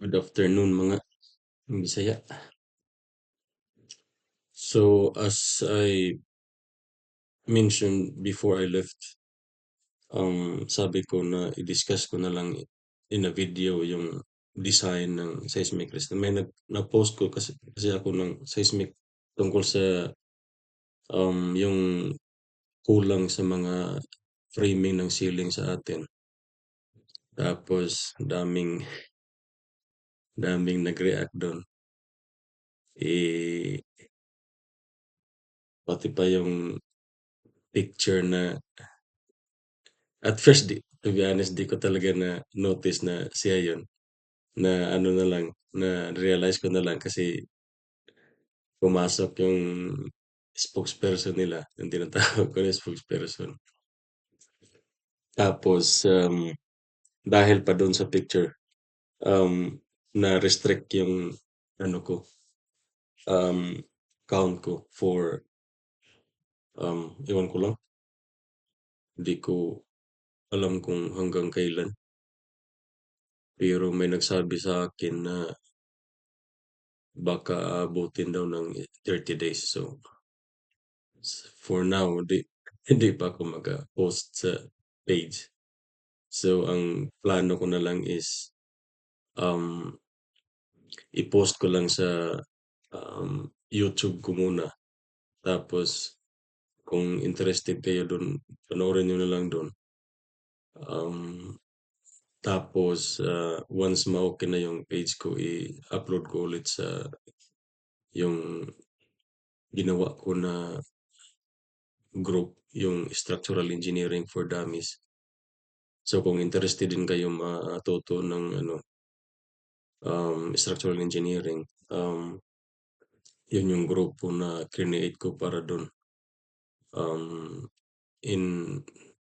Good afternoon mga Bisaya. So as I mentioned before I left, sabi ko na i-discuss ko na lang in a video yung design ng seismic resistor. May na-post ko kasi ako ng seismic tungkol sa yung kulang sa mga framing ng ceiling sa atin. Tapos daming nag-react doon. Pati pa yung picture na at first, to be honest, di ko talaga na notice na siya yun. Na ano na lang, na realize ko na lang kasi pumasok yung spokesperson nila, yung tinatawag ko na spokesperson. Tapos, dahil pa doon sa picture, na-restrict yung ano ko, um, count ko for, ewan ko lang, hindi ko alam kung hanggang kailan. Pero may nagsabi sa akin na baka abutin daw ng 30 days. So, for now, hindi pa ako mag-post sa page. So, ang plano ko na lang is um, i-post ko lang sa YouTube ko muna. Tapos, kung interested kayo dun, panoorin nyo na lang dun. Um, Tapos, once ma-okay na yung page ko, i-upload ko ulit sa yung ginawa ko na group, yung Structural Engineering for Dummies. So, kung interested din kayo matuto ng structural engineering, yun yung grupo na create ko para doon. In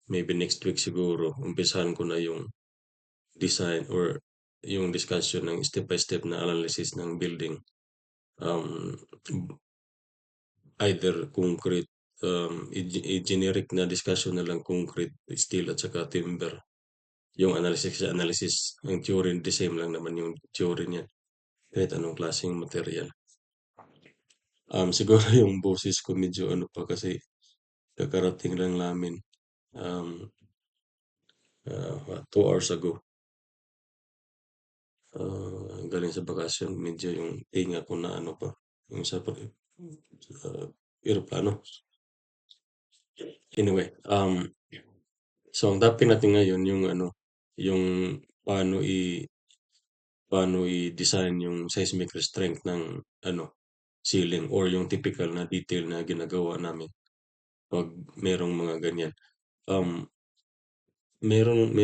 maybe next week siguro, umpisahan ko na yung design or yung discussion ng step-by-step na analysis ng building. Um, Either concrete, generic na discussion na lang concrete, steel at saka timber. Yung analysis, ang theory, the same lang naman yung theory niya. Kahit anong klaseng material. Siguro yung boses ko medyo ano pa kasi kakarating lang namin 2 hours ago. Galing sa bakasyon, medyo yung tinga ko na ano pa, yung sa eroplano. Anyway, so ang topic natin ngayon yung yung paano paano i-design yung seismic strength ng ceiling or yung typical na detail na ginagawa namin pag merong mga ganyan. Um, merong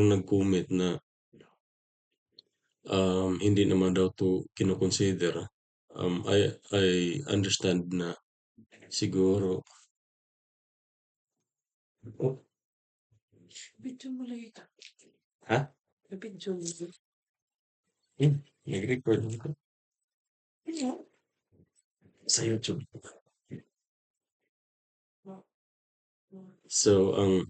nag-comment na hindi naman daw to kino-consider. I understand na siguro. Oh, Video mo lang ito. ha? Video mo. Nag-record ako Ano? sa YouTube. So, um,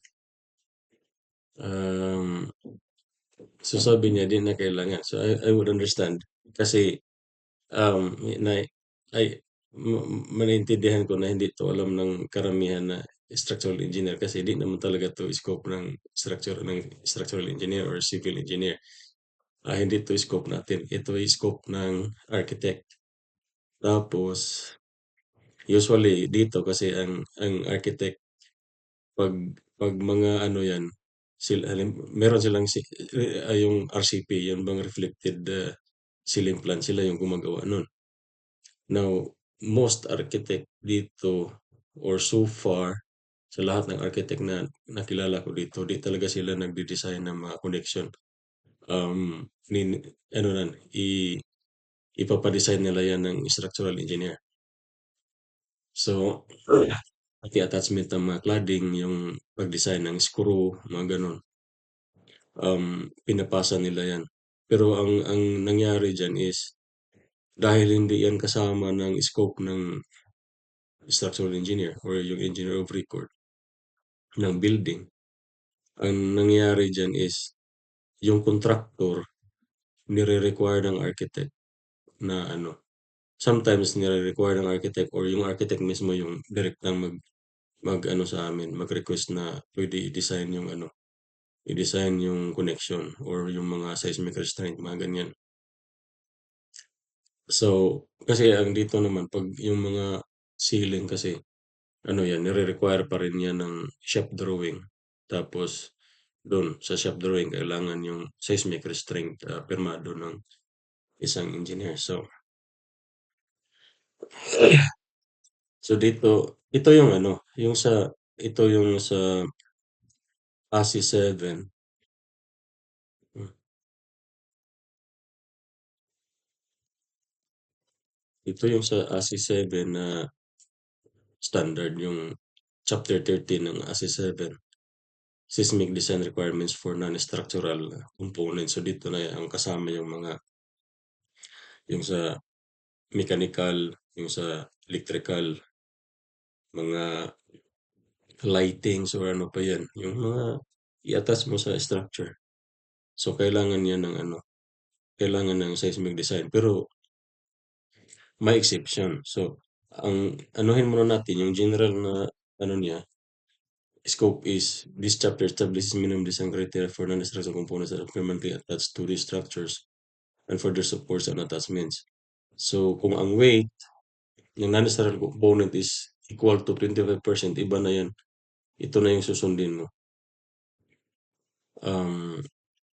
so sabi niya, di na kailangan. So, I would understand. Kasi, na, ay, maintindihan ko na hindi to alam ng karamihan na structural engineer kasi di naman talaga to scope ng structural engineer or civil engineer. Hindi to scope natin. Ito ay scope ng architect. Tapos, usually dito kasi ang architect pag mga yan meron silang yung RCP, yung bang reflected ceiling plan, sila yung gumagawa nun. Now, most architect dito or so far sa lahat ng architect na nakilala ko dito, di talaga sila nagde-design ng mga connection. Nin, ano nan, ipapadesign nila yan ng structural engineer. So, pati attachment ng mga cladding, yung pag-design ng screw, mga ganun, pinapasa nila yan. Pero ang nangyari dyan is, dahil hindi yan kasama ng scope ng structural engineer or yung engineer of record ng building, ang nangyari dyan is, yung contractor nire-require ng architect na ano, sometimes nire-require ng architect or yung architect mismo yung direktang mag-ano sa amin, mag-request na pwede i-design yung ano, i-design yung connection or yung mga seismic restraint, mga ganyan. So, kasi ang dito naman 'pag yung mga ceiling kasi ano yan, nire-require pa rin yan ng shop drawing. Tapos dun sa shop drawing kailangan yung seismic restraint, pirmado ng isang engineer. So dito, ito yung sa ASI 7. Hmm, ito yung sa ASI 7 na standard, yung Chapter 13 ng ASI 7, Seismic Design Requirements for Non-Structural Components. So dito na ang kasama yung sa mechanical, yung sa electrical, mga lightings or ano pa yan, yung mga i-attach mo sa structure. So kailangan yan ng ano, kailangan ng seismic design. Pero may exception. So ang anuhin muna natin yung general na ano niya, scope is this chapter establishes minimum design criteria for non-structural components that are permanently attached to these structures and further supports and attachments. So kung ang weight ng non-structural component is equal to 25%, iba na yan. Ito na yung susundin mo. Um,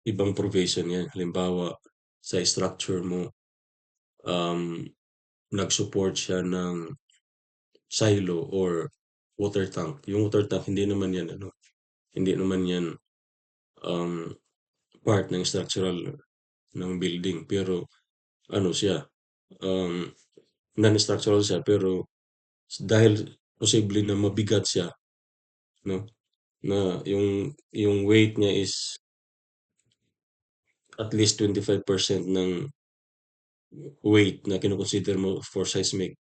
ibang provision yan. Halimbawa, sa structure mo, um, nag-support siya ng silo or water tank. Yung water tank, hindi naman yan um, part ng structural ng building. Pero ano siya, um, non-structural siya, pero dahil posible na mabigat siya, no? Na yung weight niya is at least 25% ng weight na kino-consider mo for seismic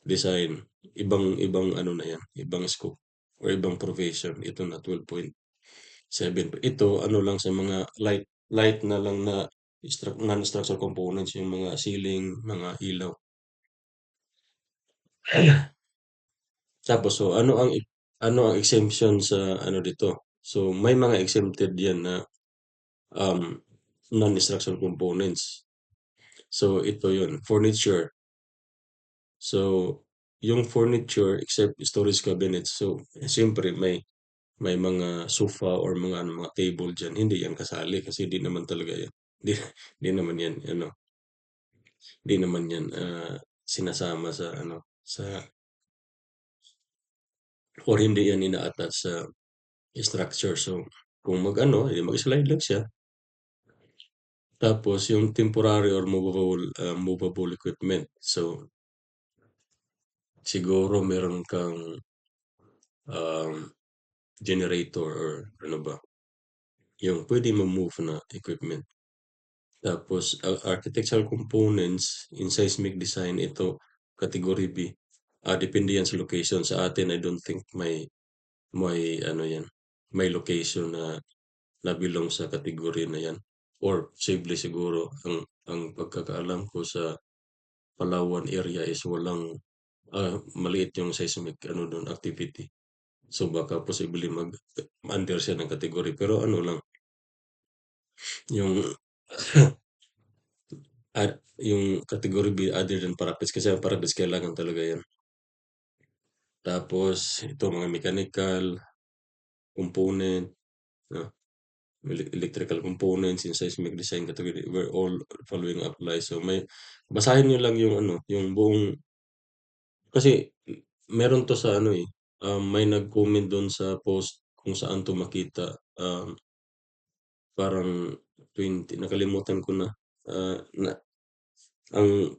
design, ibang ano na yan, ibang scope or ibang provision. Ito na 12.7. Ito ano lang sa mga light na lang na non-structural components, yung mga ceiling, mga ilaw. Tapos so ano ang exemption sa ano dito? So may mga exempted yan na um, non-structural components. So ito yun, furniture. So yung furniture except storage cabinets. So siyempre may mga sofa or mga table diyan, hindi yan kasali kasi di naman talaga yan. Di, di naman yan ano, di naman yan sinasama sa ano sa or hindi yan ina-attach sa structure. So kung mag-ano, mag-slide lang siya. Tapos yung temporary or movable equipment. So siguro meron kang um, generator or ano ba, yung pwede ma-move na equipment. Tapos architectural components in seismic design, ito category B. Depende yan sa location. Sa atin, I don't think may ano yan, may location na nabilong sa category na yan. Or posible siguro ang pagkakaalam ko sa Palawan area is walang maliit yung seismic ano doon activity. So baka posible mag-under siya ng category. Pero ano lang, yung yung category B other than parapets kasi ang parapets kailangan talaga yan. Tapos ito mga mechanical component, no? Electrical components in seismic design category were all following apply. So basahin niyo lang yung ano, yung buong kasi meron 'to sa ano, may nag-comment dun sa post kung saan 'to makita, parang 20 nakalimutan ko na, na ang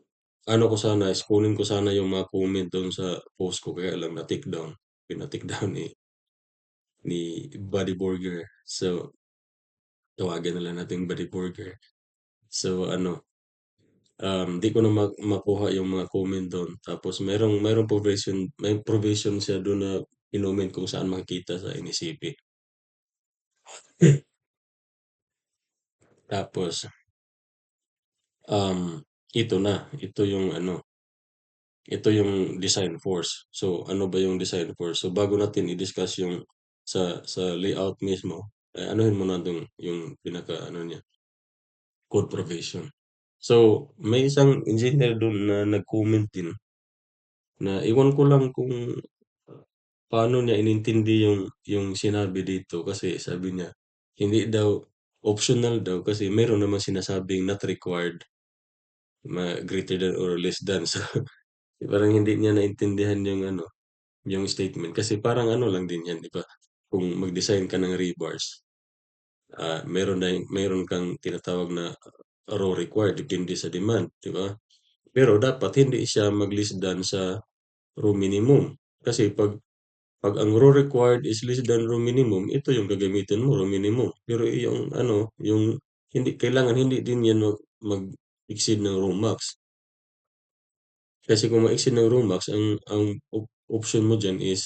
ano ko sana is kunin ko sana yung mga comment dun sa post ko kaya lang na-take down, pina-take down ni Buddy Burger. So, tawagin na lang nating Buddy Burger. So ano, di ko na makuha yung mga comment dun. Tapos may provision siya dun na inoment kung saan makikita sa NECP. Tapos ito na, ito yung design force. So, ano ba yung design force? So, bago natin i-discuss yung sa layout mismo, anuhin muna yung pinaka-ano niya, code provision. So, may isang engineer dun na nag-comment din na iwan ko lang kung paano niya inintindi yung sinabi dito kasi sabi niya, hindi daw optional daw kasi meron naman sinasabing not required, greater than or less than. So, parang hindi niya naintindihan yung statement kasi parang ano lang din 'yan, 'di ba? Kung mag-design ka ng rebars, meron kang tinatawag na raw required depende sa demand, 'di ba? Pero dapat hindi siya mag-less than sa raw minimum. Kasi 'pag ang raw required is less than raw minimum, ito yung gagamitin mo, raw minimum. Pero yung ano, yung hindi din 'yan mag-exceed ng raw max. Kasi kung ma-exceed ng raw max, ang option mo diyan is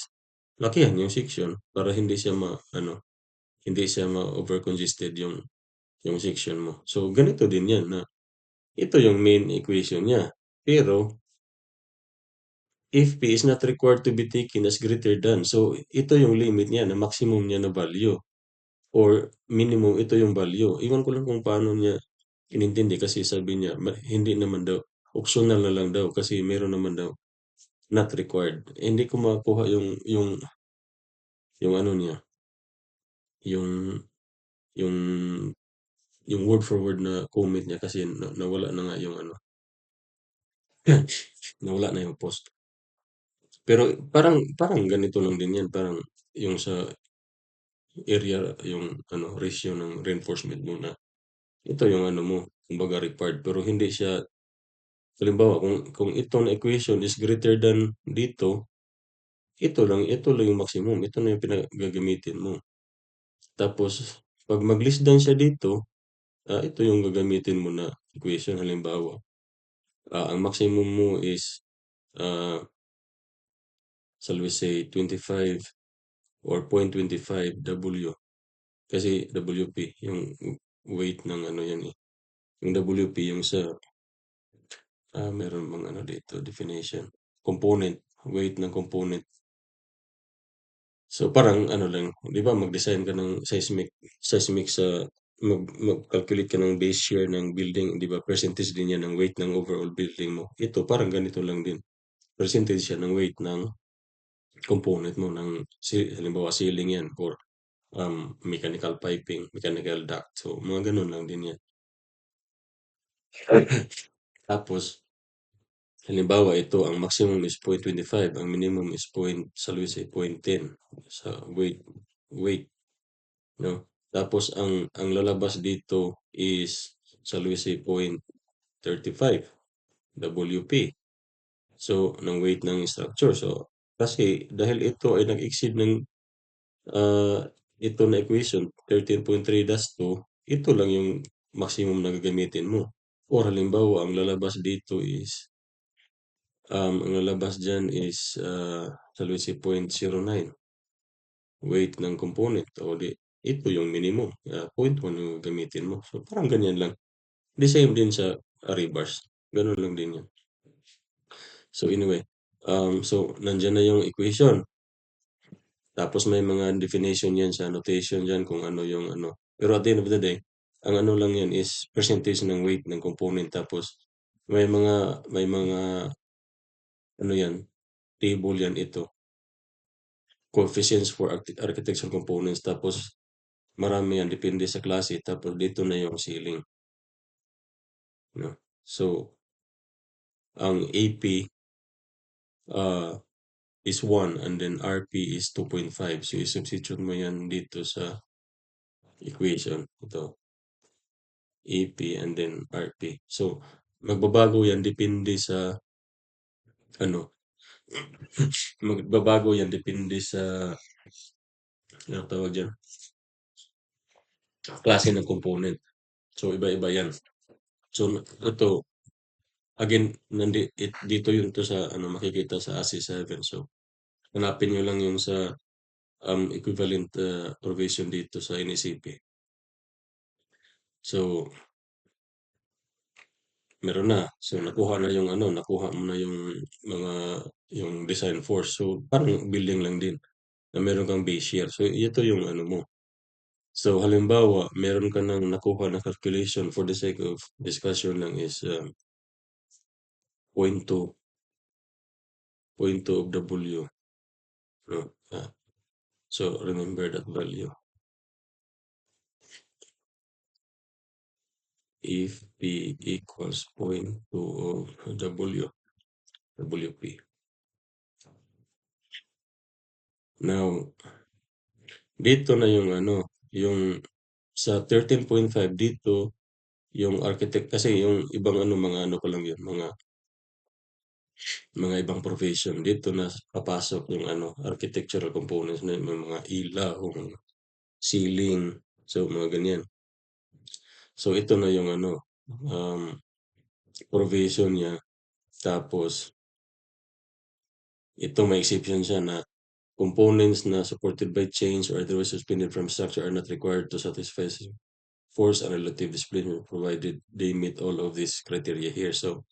lakihan yung section para hindi siya ma-over congested yung section mo. So ganito din 'yan na ito yung main equation niya. Pero if P is not required to be taken as greater than, so ito yung limit niya na maximum niya na value or minimum ito yung value. Iwan ko lang kung paano niya inintindi kasi sabi niya hindi naman daw, optional na lang daw kasi meron naman daw not required. Hindi ko makuha yung ano niya, yung yung yung word for word na comment niya kasi nawala na nga yung ano, nawala na yung post. Pero parang parang ganito lang din 'yan, parang yung sa area, yung ano, ratio ng reinforcement mo na ito yung ano mo, kumbaga required pero hindi siya halimbawa kung itong equation is greater than dito, ito lang yung maximum, ito na yung gagamitin mo. Tapos 'pag mag-less than siya dito, ito yung gagamitin mo na equation. Halimbawa, ang maximum mo is, ah, shall we say 25 or 0.25 W. Kasi WP yung weight ng ano yan, eh, yung WP yung sa, meron bang ano dito definition, component, weight ng component. So, parang ano lang, 'di ba mag-design ka ng seismic sa mag-calculate ka ng base shear ng building, 'di ba percentage din 'yan ng weight ng overall building mo. Ito parang ganito lang din, percentage siya ng weight ng component mo ng halimbawa ceiling 'yan or, mechanical piping, mechanical duct. So, mga gano'n lang din 'yan. Tapos halimbawa ito ang maximum is 0.25, ang minimum is shall we say 0.10 sa weight, 'no? Tapos ang lalabas dito is shall we say 0.35 WP. So, ng weight ng structure. So, kasi dahil ito ay nag-exceed ng, ah, ito na equation 13.3-2, ito lang yung maximum na gagamitin mo. Or halimbawa ang lalabas dito is, ang lalabas diyan is, shall we say 0.09 weight ng component o di ito yung minimum, 0.1 yung gagamitin mo. So, parang ganyan lang. The same din sa rebars, gano'n lang din 'yan. So, anyway, so nandiyan na yung equation. Tapos may mga definition 'yan sa notation diyan kung ano yung ano. Pero at the end of the day, ang ano lang 'yan is percentage ng weight ng component tapos may mga ano 'yan, table 'yan ito, coefficients for architectural components tapos marami 'yan depende sa klase tapos dito na yung ceiling, 'no. So, ang AP, ah, is 1 and then RP is 2.5. So, i-substitute mo 'yan dito sa equation, ito. AP and then RP. So, magbabago 'yan depende sa ano, magbabago 'yan depende sa anong tawag diyan, klase ng component. So, iba-iba 'yan. So, ito again dito 'yun 'to sa ano makikita sa ASCII 7. So, hanapin niyo lang 'yung sa, equivalent, provision dito sa NECP. So, meron na. So, nakuha na yung ano, nakuha mo na yung mga yung design force. So, parang building lang din na meron kang base year. So, ito yung ano mo. So, halimbawa, meron ka ng nakuha na calculation for the sake of discussion lang is point 2, point 2 of W. No? So, remember that value. If P equals point 2 of W, WP. Now, dito na yung ano, yung sa 13.5 dito, yung architect, kasi yung ibang ano, mga ano ko lang yun, mga ibang profession. Dito na papasok yung ano, architectural components na yung mga ilaw, mga ceiling, so mga ganyan. So ito na yung ano, um, provision niya. Tapos, ito may exception siya na components na supported by chains or otherwise suspended from structure are not required to satisfy force and relative displacement provided they meet all of these criteria here. So,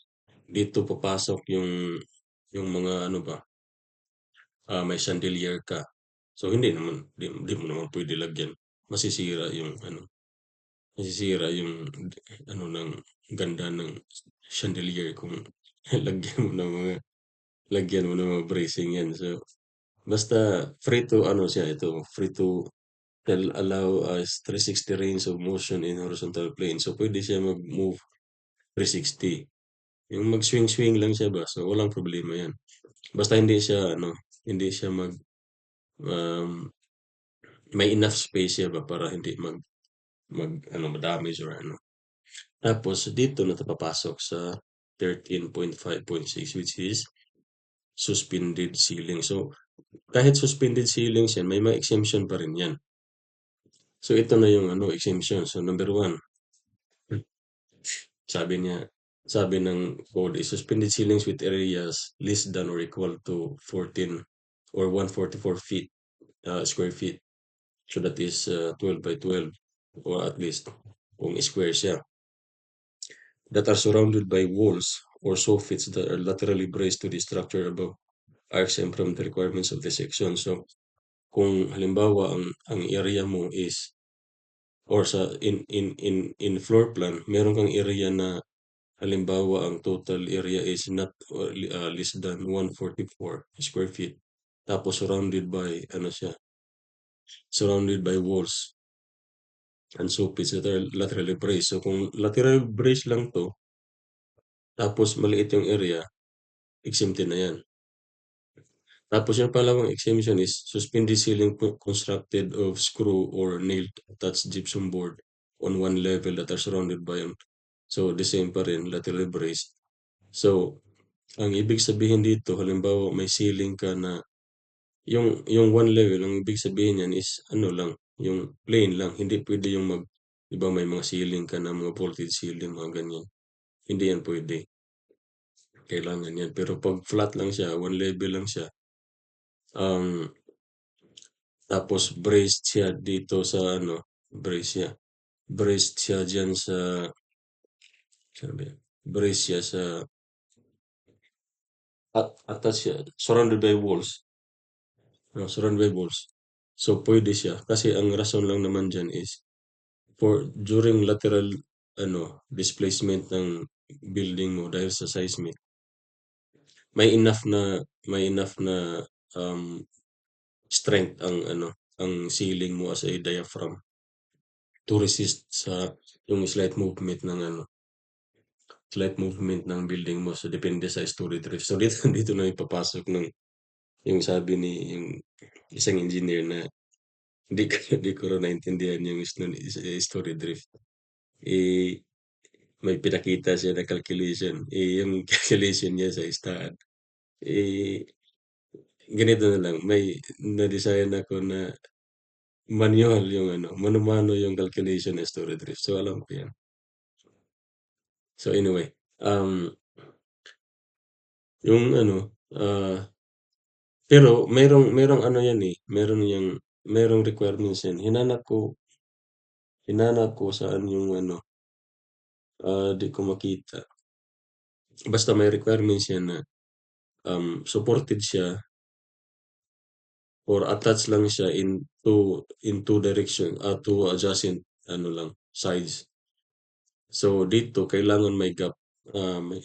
dito papasok yung mga ano ba, may chandelier ka. So, hindi mo naman pwede lagyan. Masisira yung ano, masisira yung ano ng ganda ng chandelier kung lagyan mo ng mga lagyan mo ng mga bracing yan. So, basta free to ano siya ito, free to allow us 360 range of motion in horizontal plane. So, pwede siya mag-move 360. Yung mag-swing-swing lang siya ba? So, walang problema yan. Basta hindi siya, ano, hindi siya um, may enough space siya ba para hindi ano, damage or ano. Tapos, dito na ito papasok sa 13.5.6 which is suspended ceiling. So, kahit suspended ceilings yan, may mga exemption pa rin yan. So, ito na yung ano, exemption. So, number one, sabi niya, sabi ng code is suspended ceilings with areas less than or equal to 14 or 144 feet, square feet. So that is 12 by 12 or at least kung square siya. That are surrounded by walls or soffits that are laterally braced to the structure above are exempt from the requirements of the section. So kung halimbawa ang area mo is or sa in floor plan, meron kang area na halimbawa ang total area is not less than 144 square feet. Tapos surrounded by ano siya, surrounded by walls and soffits that are laterally braced. So kung lateral brace lang to, tapos maliit yung area, exempted na yan. Tapos yung pangalawang exemption is suspended ceiling constructed of screw or nailed attached gypsum board on one level that are surrounded by so the same pa rin, lateral brace. So, ang ibig sabihin dito, halimbawa may ceiling ka na yung one level, ang ibig sabihin niyan is ano lang, yung plain lang, hindi pwede yung iba may mga ceiling ka na mga vaulted ceiling, mga ganyan. Hindi yan pwede. Kailangan yan. Pero pag flat lang siya, one level lang siya, um, tapos braced siya dito sa ano, braced siya dyan sa, sabi, braced siya sa, attached siya, surrounded by walls. No, surrounded by walls. So, pwede siya. Kasi ang rason lang naman dyan is, for during lateral ano displacement ng building mo dahil sa seismic, may enough na um, strength ang ano ang ceiling mo as a diaphragm to resist sa yung slight movement ng building mo, so depende sa story drift. So dito na ipapasok ng yung sabi ni yung isang engineer na hindi ko raw naintindihan yung story drift. Eh, may pinakita siya na calculation. Yung calculation niya sa staan, eh, ganito na lang, may na-design ako na manual yung ano, mano-mano yung calculation ng story drift. So, alam ko yan. So, anyway, yung ano, pero merong ano yan eh, merong requirements yan. Hinanap ko saan yung ano, di ko makita. Basta may requirements yan na, supported siya or attached lang siya in two direction, two adjacent ano lang, sides. So dito kailangan may gap, may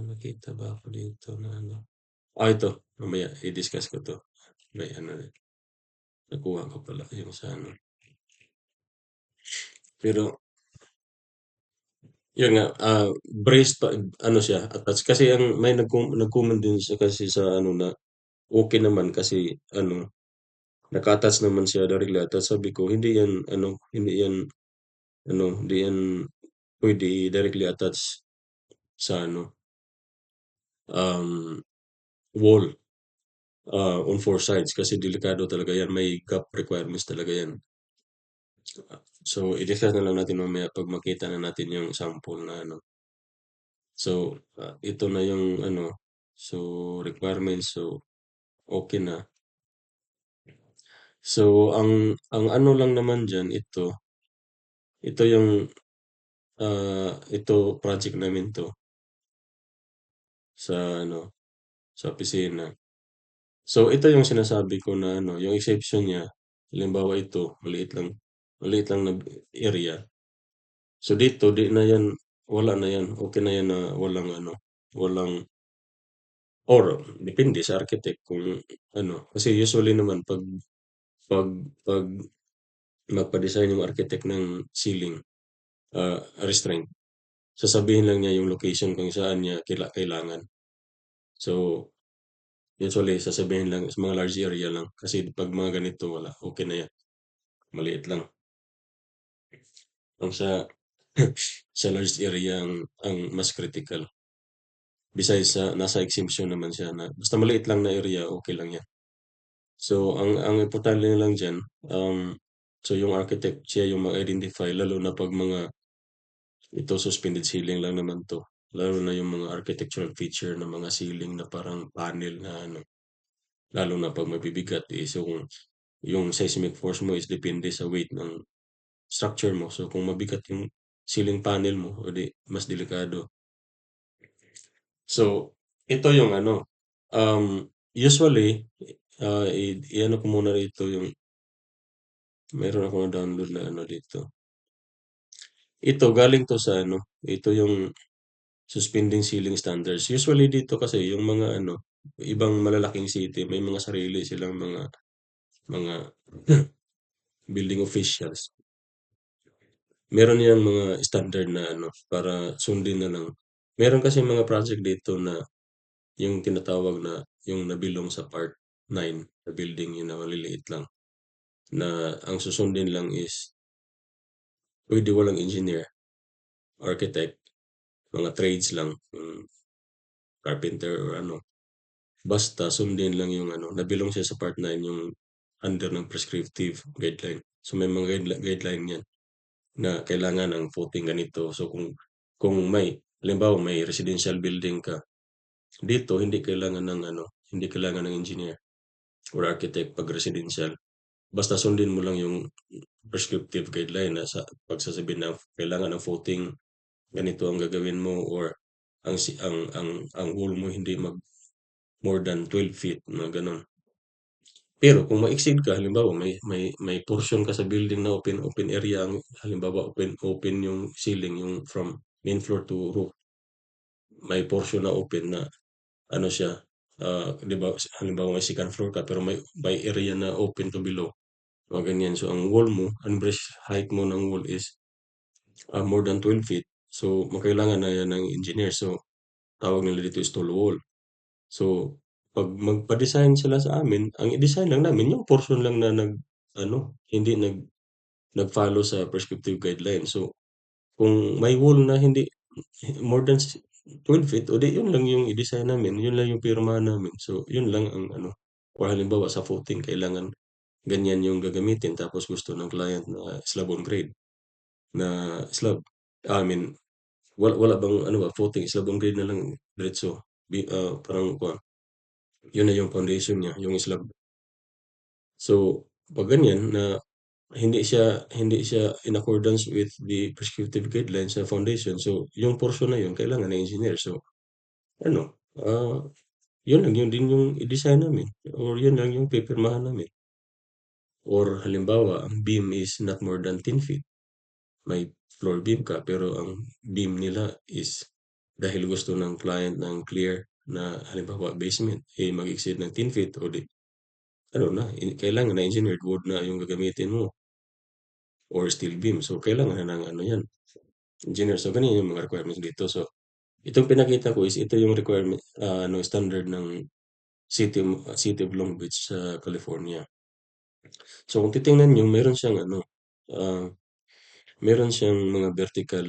nakita ba ako dito na ano? Ito mamaya i-discuss ko 'to. May ano, nakuha ko pala yung sa ano. Pero yun nga, brace pa ano siya, attached. Kasi ang may nag-comment din siya kasi sa ano na okey naman kasi ano, naka-attach naman siya directly attached. Sabi ko, "Hindi yan ano, hindi yan puwede directly attach sa ano, um, wall, on 4 sides kasi delikado talaga yan, may gap requirements talaga yan." So, i-discuss na lang natin mamaya 'pag makita na natin yung sample na ano. So, ito na yung ano, so requirements, so okey na. So, ang ano lang naman diyan ito yung, ito project namin 'to sa ano, sa opisina. So, ito yung sinasabi ko na ano, yung exception niya, halimbawa ito maliit lang na area. So, dito di na yan, wala na yan, okey na yan na walang ano, walang or depende sa architect kung ano, kasi usually naman 'pag 'pag magpa-design yung architect ng ceiling, restraint, sasabihin lang niya yung location kung saan niya kailangan. So, usually sasabihin lang sa mga large area lang kasi 'pag mga ganito wala, okey na yan, maliit lang. Ang sa sa large area ang mas critical. Besides sa nasa exemption naman siya na basta maliit lang na area, okey lang yan. So, ang importante lang diyan, so yung architect siya yung mag-identify lalo na 'pag mga ito suspended ceiling lang naman 'to, lalo na yung mga architectural feature ng mga ceiling na parang panel na ano, lalo na 'pag mabibigat, yung seismic force mo is depende sa weight ng structure mo. So, kung mabigat yung ceiling panel mo, o di mas delikado. So, ito yung ano, usually, i-ano ko muna rito yung meron akong na-download na ano dito. Ito galing 'to sa ano, ito yung suspending ceiling standards. Usually dito kasi yung mga ano, ibang malalaking city may mga sarili silang mga building officials. Meron yang mga standard na ano, para sundin na lang. Meron kasi mga project dito na yung tinatawag na yung nabilong sa Part 9 na building, yun na maliliit lang, na ang susundin lang is puwede walang engineer, architect, mga trades lang, carpenter or ano. Basta sundin lang yung ano, nabilong siya sa Part 9 yung under ng prescriptive guideline. So may mga guideline 'yan na kailangan ng footing ganito. So kung may halimbawa may residential building ka, dito hindi kailangan ng engineer or architect 'pag residential. Basta sundin mo lang yung prescriptive guideline na sa pagsasabi na kailangan ng footing, ganito ang gagawin mo or ang wall mo hindi more than 12 feet, mga gano'n. Pero kung ma-exceed ka halimbawa may portion ka sa building na open area ang halimbawa open yung ceiling yung from main floor to roof, may portion na open na ano siya, 'di ba halimbawa may second floor ka pero may area na open to below, mga ganyan. So ang wall mo, ang breast height mo ng wall is, more than 12 feet, so makailangan na yan ng engineer. So tawag nila dito is tall wall. So 'pag magpa-design sila sa amin, ang i-design lang namin yung portion lang na ano, hindi nag-follow sa prescriptive guideline. So kung may wall na hindi more than 12 feet, o di yun lang yung i-design namin, yun lang yung pirmahan namin. So yun lang ang ano, or halimbawa sa footing kailangan ganyan yung gagamitin tapos gusto ng client na slab on grade na slab. I mean, wala bang ano ba, footing slab on grade na lang diretso. Parang yun na yung foundation niya, yung slab. So 'pag ganyan na hindi siya in accordance with the prescriptive guidelines sa foundation. So, yung portion na yun kailangan ng engineer. So, ano, yun lang yun din yung i-design namin or yun lang yung pipirmahan namin. Or halimbawa, ang beam is not more than 10 feet. May floor beam ka pero ang beam nila is dahil gusto ng client ng clear na halimbawa basement mag-exceed ng 10 feet o di ano na kailangan na engineered wood na yung gagamitin mo or steel beam. So kailangan na ng ano yan, engineer. So ganyan yung mga requirements dito. So itong pinakita ko is ito yung requirement standard ng City of Long Beach sa California. So kung titingnan niyo ah, meron siyang mga vertical,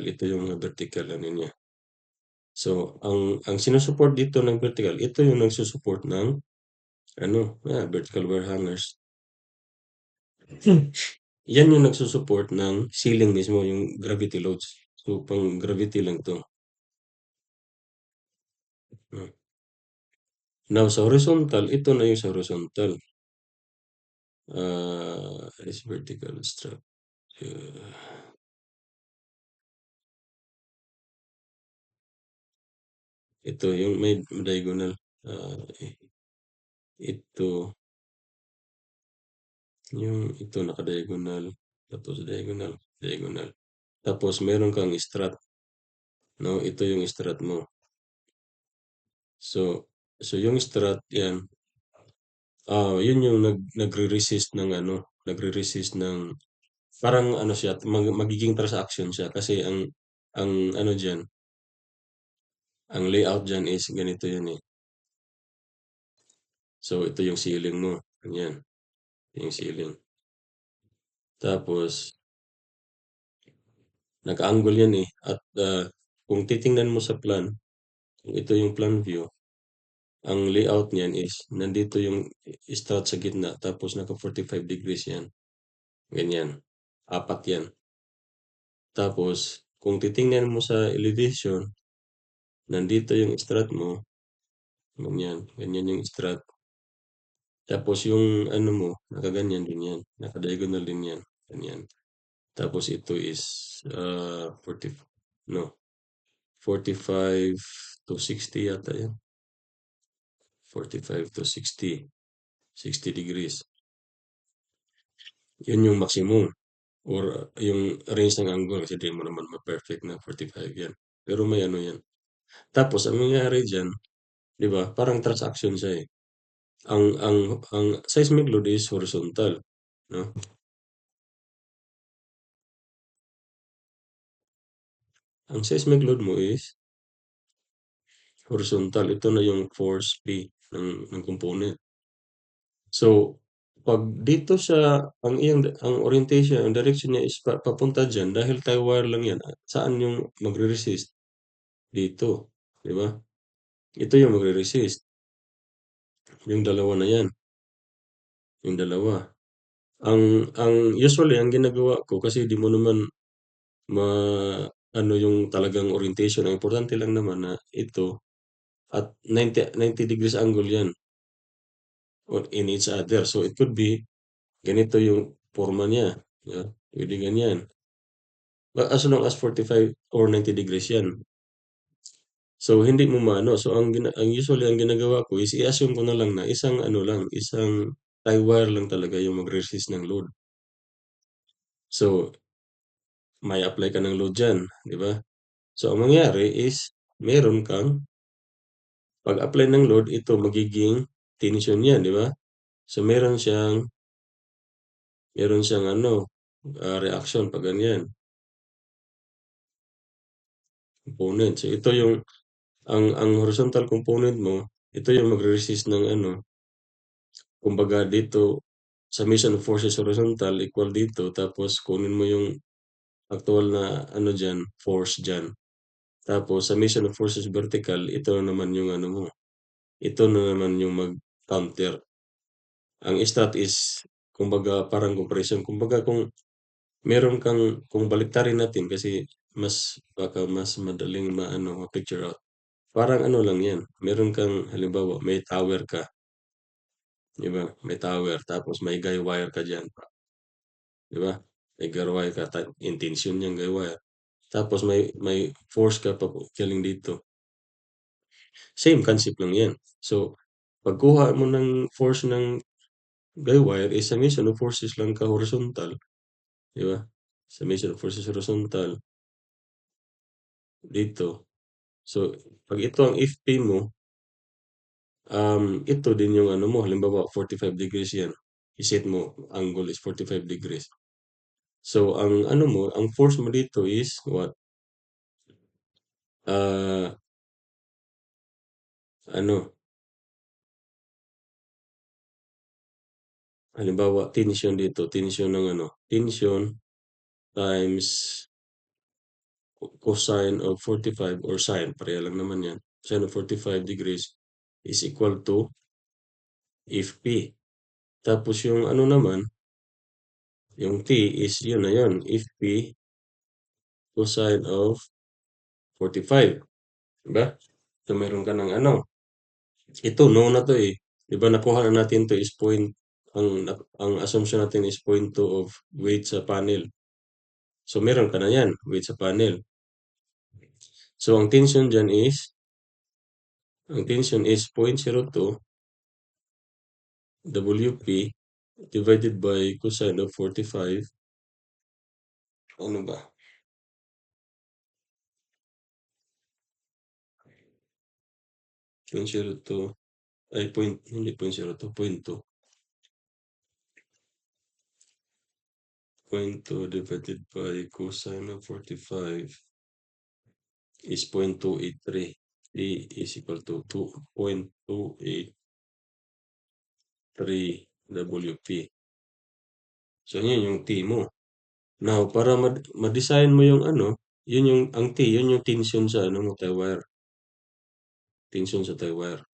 ito yung mga vertical ano niya. So ang sinusupport dito ng vertical, ito yung nagsusupport ng vertical wire hangers. Yan yung nagsusupport ng ceiling mismo, yung gravity loads. So pang gravity lang 'to. Hmm. Now sa horizontal, ito na yung sa horizontal. Is vertical structure. Ito yung may diagonal. Ah, ito ito naka-diagonal, tapos diagonal, diagonal. Tapos meron kang strut, no? Ito yung strut mo. So, yung strut yan, yun yung nagre-resist ng parang ano siya, magiging transaction siya kasi ang ano diyan, ang layout diyan is ganito yan eh. So, ito yung ceiling mo. Ganyan, yung ceiling. Tapos, naka-angle yan eh. At kung titingnan mo sa plan, kung ito yung plan view, ang layout niyan is nandito yung strut sa gitna tapos naka 45 degrees yan. Ganyan. Apat yan. Tapos, kung titingnan mo sa elevation, nandito yung strut mo. Ganyan. Ganyan yung strut. Tapos yung ano mo, nakaganyan din yan. Naka-diagonal din yan. Ganyan. Tapos ito is 40, no, 45 to 60 yata yan. 45 to 60 degrees. Yun yung maximum or yung range ng angle kasi di mo naman ma-perfect na 45 yan. Pero may ano yan. Tapos ang mangyayari diyan, 'di ba? Parang transaction siya eh. Ang seismic load is horizontal, no? Ang seismic load mo is horizontal. Ito na yung force P ng component. So, pag dito sa ang orientation, ang direction niya is papunta diyan dahil tie wire lang yan. Saan yung magre-resist? Dito, 'di ba? Ito yung magre-resist. Yung dalawa na yan, yung dalawa. Ang usually ang ginagawa ko kasi di mo naman ma ano yung talagang orientation. Ang importante lang naman na ito at 90 degrees angle yan in each other. So it could be ganito yung forma niya. Yeah, pwede ganyan. But as long as 45 or 90 degrees yan. So hindi mo maano. So ang usually ang ginagawa ko is i-assume ko na lang na isang tie wire lang talaga yung mag-resist ng load. So may apply ka ng load diyan, 'di ba? So ang mangyayari is meron kang pag-apply ng load ito magiging tension 'yan, 'di ba? So meron siyang reaction pag ganyan, component. So ito yung ang horizontal component mo, ito yung magre-resist ng kumbaga dito summation of forces horizontal equal dito tapos kunin mo yung actual na diyan, force diyan. Tapos summation of forces vertical, ito naman yung mo, ito na naman yung mag-counter. Ang stat is kumbaga parang compression. Kumbaga kung baliktarin natin kasi baka mas madaling ma-picture out. Parang lang yan, meron kang halimbawa may tower ka, 'di ba? May tower tapos may guy wire ka diyan. 'di ba? Nag-wire ka intention niyang gay-wire. Tapos may force ka pa galing dito. Same concept lang 'yan. So, pagkuha mo ng force ng guy-wire is summation of forces lang ka horizontal, 'di ba? Summation of forces horizontal dito. So, 'pag ito ang FP mo, ito din yung ano mo, halimbawa 45 degrees 'yan. I-set mo, angle is 45 degrees. So, ang ano mo, ang force mo dito is what? Ah, ano, halimbawa tension dito, tension ng ano, tension times cosine of 45 or sine, pareha lang naman 'yan. Sine of 45 degrees is equal to FP. Tapos yung ano naman, yung T is yun na yun, FP cosine of 45, 'di ba? So meron ka ng ano, ito known na 'to eh. 'Di ba nakuha na natin 'to is point ang assumption natin is 0.2 of weight sa panel. So meron ka na 'yan, weight sa panel. So ang tension is 0.02 WP divided by cosine of 45. Ano ba? 0.02 ay hindi 0.02, 0.2. 0.2 divided by cosine of 45 is 0.283. T is equal to 2.283 WP. So, yun yung T mo. Now, para ma-design mo yung ano, yun yung, ang T, yun yung tension sa ano mo, tie wire. Tension sa tie wire.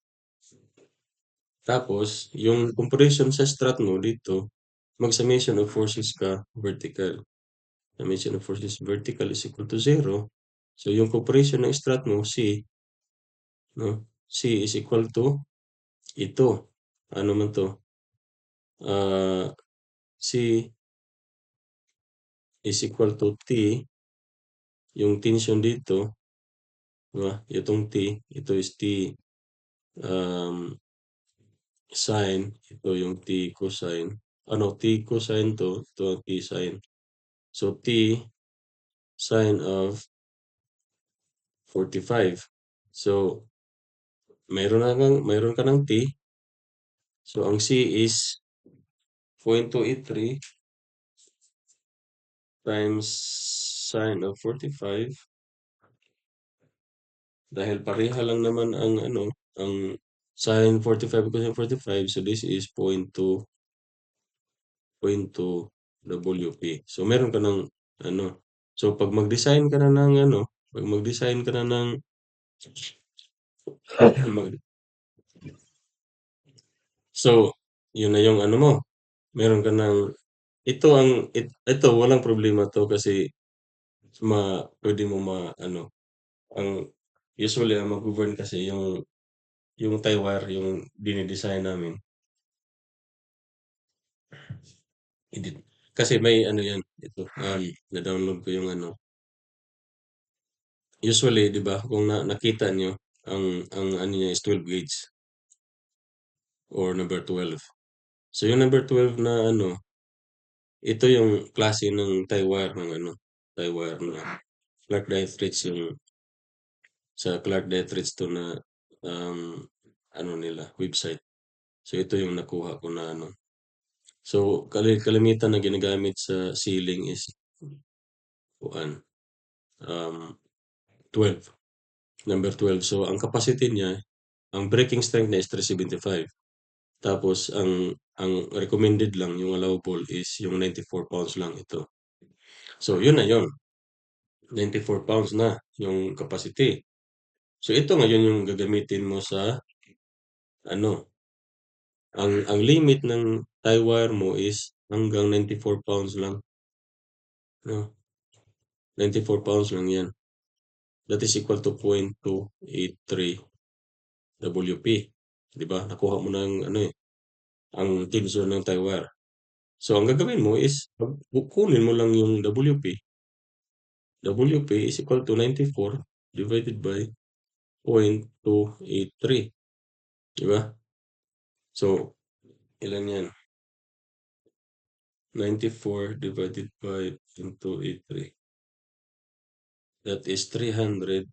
Tapos, yung compression sa strut mo dito, mag-summation of forces ka vertical. Summation of forces vertical is equal to 0. So, yung compression ng strut mo, C, no? C is equal to ito. Ano man to? C is equal to T, yung tension dito, diba? Itong T, ito is T um, sine, ito yung T cosine. Ano, T cosine to, ito ang T sine. So, T sine of 45. So, mayroon ka ng T. So, ang C is 0.283 times sine of 45. Dahil pareha lang naman ang ano, ang sine 45 cosine 45. So, this is 0.2 WP. So, meron ka ng ano. So, pag mag-design ka na ng ano, pag mag-design ka na ng mag- so, yun na yung ano mo. Meron ka ng ito walang problema to kasi pwede mo ano, ang usually ang mag-govern kasi yung tie wire yung dinidesign namin. Edit. Kasi may ano yan, ito, na-download ko yung ano. Usually, 'di ba, kung nakita nyo, ang ano niya is 12 gauge or number 12. So, yung number 12 na ano, ito yung klase ng tie wire ng ano, tie wire na Clark Dietrich yung sa Clark Dietrich to na um, ano nila, website. So, ito yung nakuha ko na ano. So, kalimitan na ginagamit sa ceiling is kuan, um, 12. Number 12. So, ang capacity niya, ang breaking strength niya is 375. Tapos, ang recommended lang, yung allowable is yung 94 pounds lang ito. So, yun na yun. 94 pounds na yung capacity. So, ito ngayon yung gagamitin mo sa ano, ang limit ng tie wire mo is hanggang 94 pounds lang. No? 94 pounds lang yan. That is equal to 0.283 WP. Di ba? Nakuha mo na ang ano eh, ang tension ng tie wire. So, ang gagawin mo is kunin mo lang yung WP. WP is equal to 94 divided by 0.283. Di ba? So, ilan yan? 94 divided by 0.283. That is 332.15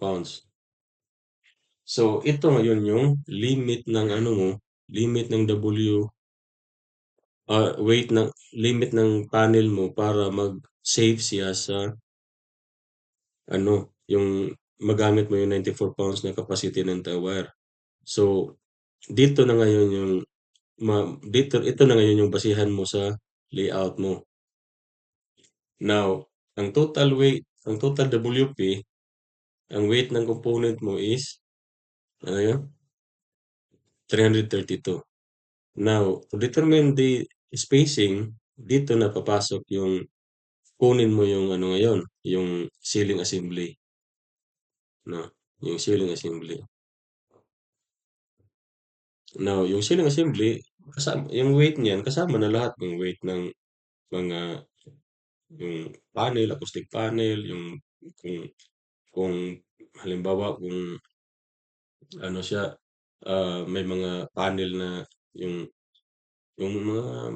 pounds. So, ito ngayon yung limit ng ano mo, limit ng weight ng limit ng panel mo para mag-save siya sa ano, yung magamit mo yung 94 pounds na capacity ng tie wire. So, dito na ngayon yung ito na ngayon yung basihan mo sa layout mo. Now, ang total WP, ang weight ng component mo is ano yun? 332. Now, to determine the spacing, dito na papasok yung kunin mo yung ano ngayon, yung ceiling assembly, no? Yung ceiling assembly. Now, yung ceiling assembly, kasama, yung weight niyan, kasama na lahat ng weight ng mga yung panel, acoustic panel, yung kung kung halimbawa kung ano siya, may mga panel na yung mga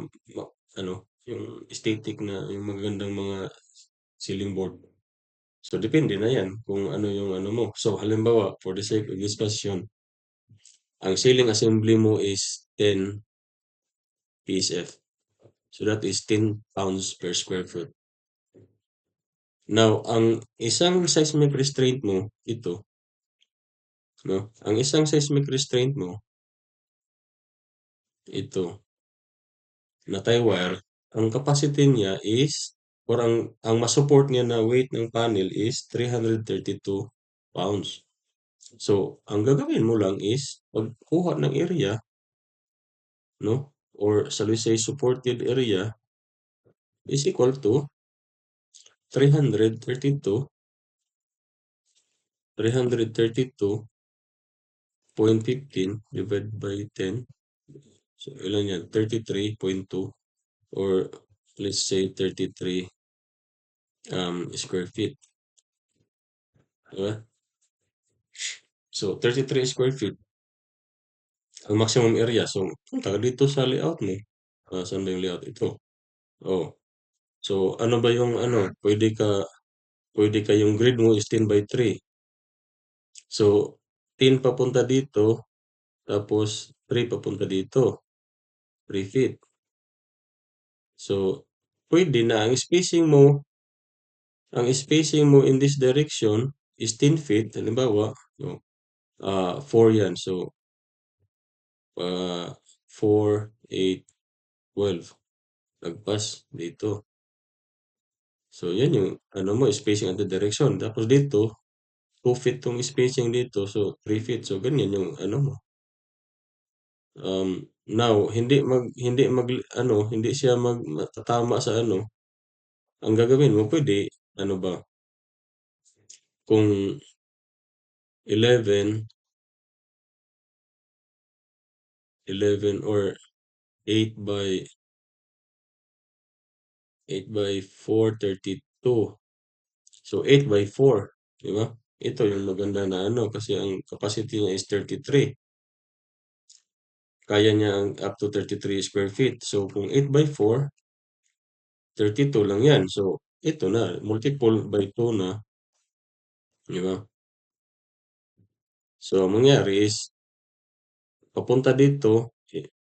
ano, yung aesthetic na yung magagandang mga ceiling board. So, depende na yan kung ano yung ano mo. So, halimbawa, for the sake of discussion, ang ceiling assembly mo is 10 PSF. So, that is 10 pounds per square foot. Now, ang isang seismic restraint mo, ito, no? Ang isang seismic restraint mo, ito, na tie wire, ang capacity niya is, or ang masupport niya na weight ng panel is 332 pounds. So, ang gagawin mo lang is, pagkuha ng area, no? Or shall we say supported area is equal to 332, 332.15 divided by 10. So, ilan yan? 33.2 or let's say 33 square feet. Diba? So, 33 square feet ang maximum area. So, punta ka dito sa layout mo. Saan ba yung layout? Ito. Oh. So, ano ba yung ano? Pwede ka yung grid mo is 10 by 3. So, 10 papunta dito, tapos 3 papunta dito. 3 feet. So, pwede na ang spacing mo in this direction is 10 feet. Halimbawa, no, 4 yan. So, 4, 8, 12. Lagpas dito. So, yan yung ano mo, spacing at the direction. Tapos dito, 2 feet tong spacing dito. So, 3 feet. So, ganyan yung ano mo. Now, hindi siya matatama sa ano. Ang gagawin mo, pwede, ano ba, kung 11 or 8 by 4, 32. So, 8 by 4. Di ba? Ito yung maganda na ano kasi ang capacity niya is 33. Kaya niya ang up to 33 square feet. So, kung 8 by 4, 32 lang yan. So, ito na. Multiple by 2 na. Di ba? So, ang mangyari is, papunta dito,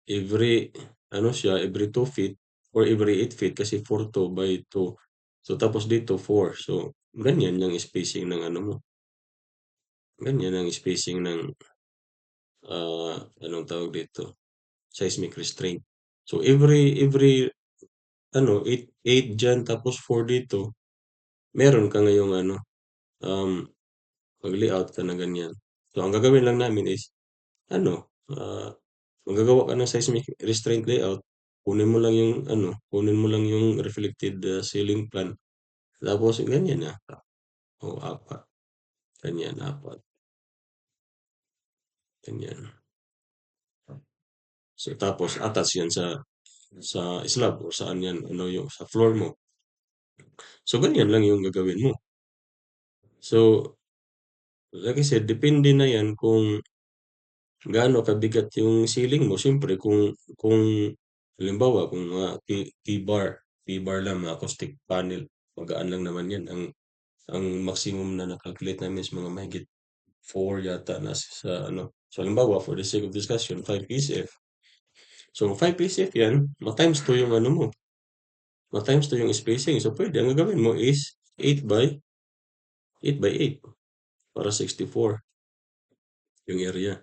every 2 feet or every 8 feet kasi 4 to by 2. So, tapos dito 4. So, ganyan yung spacing ng ano mo. Ganyan ang spacing ng, anong tawag dito? Seismic restraint. So, every 8 dyan tapos 4 dito, meron ka ngayong ano, um, mag-layout ka na ganyan. So, ang gagawin lang namin is, ano, maggagawa ka ng seismic restraint layout, kunin mo lang yung reflected ceiling plan. Tapos, ganyan na. O, 4. Ganyan, 4. ganyan. So, tapos attach yan sa slab o saan yan, ano yung sa floor mo. So, ganyan lang yung gagawin mo. So, like I said, depende na yan kung gaano kabigat yung ceiling mo. Siyempre, kung halimbawa, kung mga T-bar, T-bar lang, mga acoustic panel, magaan lang naman yan. Ang maximum na na-calculate namin is mga mahigit 4 yata na sa ano. So, halimbawa, for the sake of discussion, 5 PCF. So, 5 PCF yan, ma-times 2 yung ano mo, ma-times 2 yung spacing. So, pwede, ang gagawin mo is 8 by 8 para 64 yung area.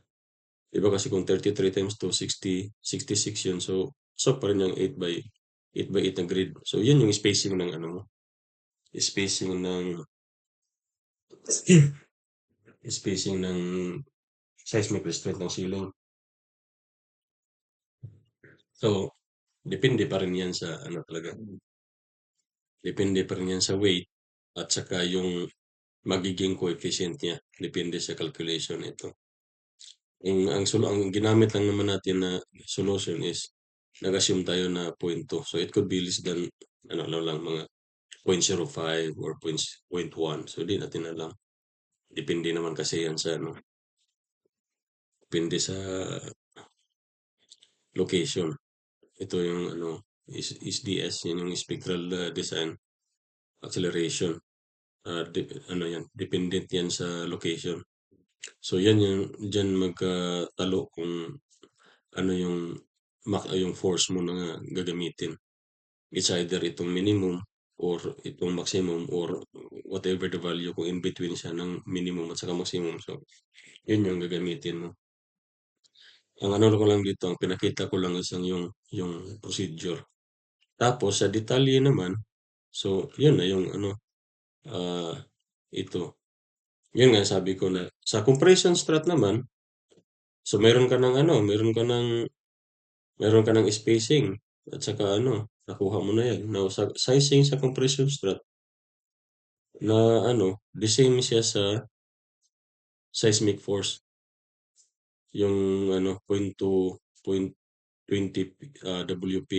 Diba kasi kung 33 times 2, 66 yun. So pa rin yung 8 by 8 na grid. So, yun yung spacing ng ano mo. Spacing ng, spacing ng seismic restraint ng ceiling. So, depende pa rin yan sa ano talaga. Depende pa rin yan sa weight at saka yung magiging coefficient niya. Depende sa calculation ito. Ang ginamit lang naman natin na solution is nag-assume tayo na 0.2. So, it could be less than ano lang mga 0.05 or 0.1. So, di natin alam. Depende naman kasi yan sa ano, depende sa location. Ito yung ano, is DS, yun yung spectral design acceleration. Ano yan, dependent yan sa location. So, yan yung, dyan magkatalo kung ano yung force mo na gagamitin. It's either itong minimum or itong maximum or whatever the value kung in between siya ng minimum at saka maximum. So, yun yung gagamitin mo. Ang ano ko lang dito, ang pinakita ko lang is yung procedure. Tapos sa detalye naman, so yun na yung ano, ah, ito. Yun nga sabi ko na sa compression strat naman, so meron ka ng spacing at saka ano, nakuha mo na yan. Now, sa sizing sa compression strut na ano, the same siya sa seismic force. Yung ano, 0.2, 0.20 WP.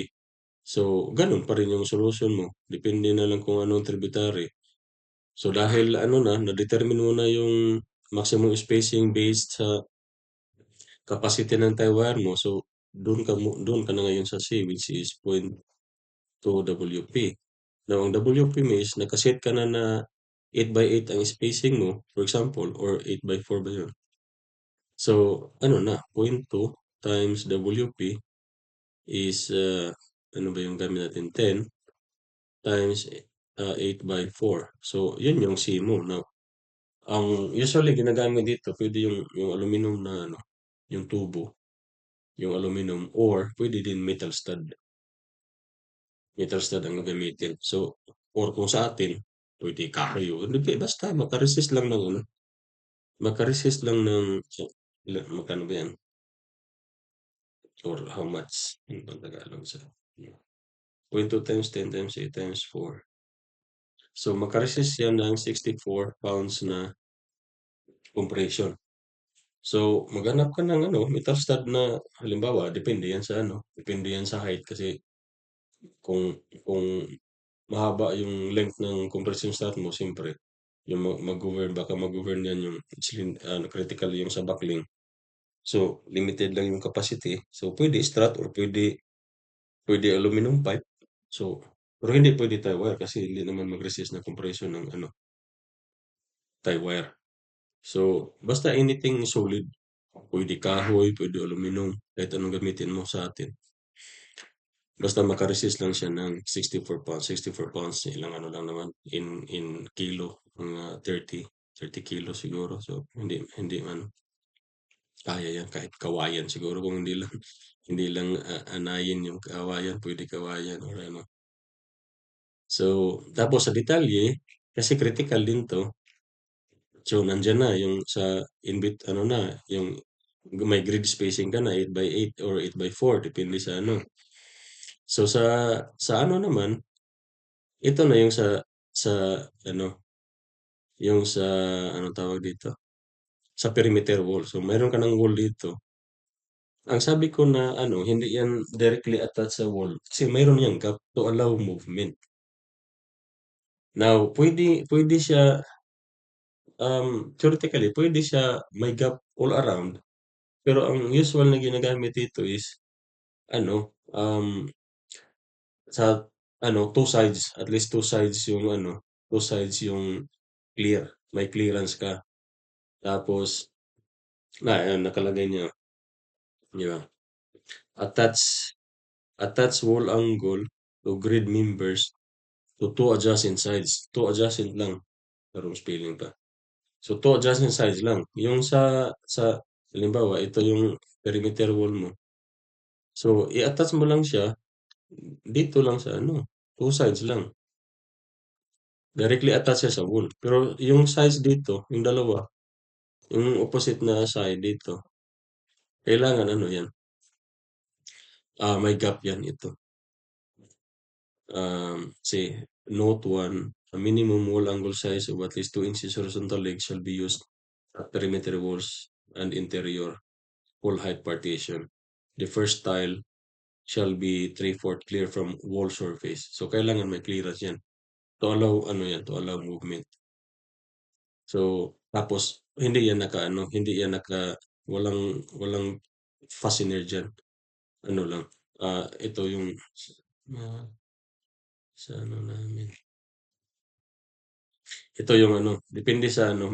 So, ganun pa rin yung solution mo. Depende na lang kung anong tributary. So, dahil ano na-determine mo na yung maximum spacing based sa capacity ng tie wire mo. So, doon ka na ngayon sa C, which is 0.2 WP. Now, ang WP mo is nakaset ka na 8 by 8 ang spacing mo, for example, or 8 by 4 ba yun? So, ano na, 0.2 times WP is, ano ba yung gamit natin? 10 times 8 by 4. So, yun yung C mo. Now, ang usually ginagamit dito, pwede yung aluminum na ano, yung tubo, yung aluminum, or pwede din metal stud. Metal stud ang gagamitin. So, or kung sa atin, pwede kahoy o hindi, basta makaresist lang ng ano, makaresist lang ng magkano ba yan? Or how much? Ano bang Tagalog sa 0.2 times 10 times 8 times 4. So, makaresist yan ng 64 pounds na compression. So, maghanap ka ng ano, metal stud na halimbawa, depende yan sa ano, depende yan sa height kasi kung mahaba yung length ng compression stud mo, siyempre, yung mag-govern, baka mag-govern yan yung ano, critical yung sa buckling. So, limited lang yung capacity. So, pwede strut or pwede aluminum pipe. So, pero hindi pwede tie wire kasi hindi naman mag-resist na compression ng ano, tie wire. So, basta anything solid. Pwede kahoy, pwede aluminum, kahit anong gamitin mo sa atin. Basta makaresist lang siya ng 64 pounds. 64 pounds, ilang ano lang naman, in kilo, mga 30 kilos siguro. So, hindi ano, kaya yan kahit kawayan siguro kung hindi lang anayin yung kawayan, pwede kawayan or ano. So, tapos sa detalye, kasi critical din to. So, nandiyan na yung sa ano na, yung may grid spacing ka na 8 by 8 or 8 by 4, depende sa ano. So, sa ano naman, ito na yung sa ano, yung sa, anong tawag dito? sa perimeter wall. So, meron ka ng wall dito. Ang sabi ko na ano, hindi yan directly attached sa wall kasi meron yang gap to allow movement. Now, pwede siya, theoretically, pwede siya may gap all around. Pero ang usual na ginagamit dito is ano, sa ano, two sides, at least two sides yung ano, two sides yung clear. May clearance ka. Tapos, ayun, nakalagay niya, di ba? Attach, attach wall angle to grid members to two adjacent sides. Two adjacent lang. Parang spelling pa. So, two adjacent sides lang. Yung halimbawa, ito yung perimeter wall mo. So, i-attach mo lang siya dito lang sa ano, two sides lang. Directly attached siya sa wall. Pero yung sides dito, yung dalawa, yung opposite na side dito, kailangan ano yan, may gap yan ito. Say, note 1, a minimum wall angle size of at least 2 inches horizontal legs shall be used at perimeter walls and interior wall height partition. The first tile shall be 3/4 clear from wall surface. So, kailangan may clearance yan. To allow, ano yan, to allow movement. So, tapos, hindi yan walang fastener dyan. Ano lang, ito yung, ah, sa ano namin. Ito yung ano, depende sa ano,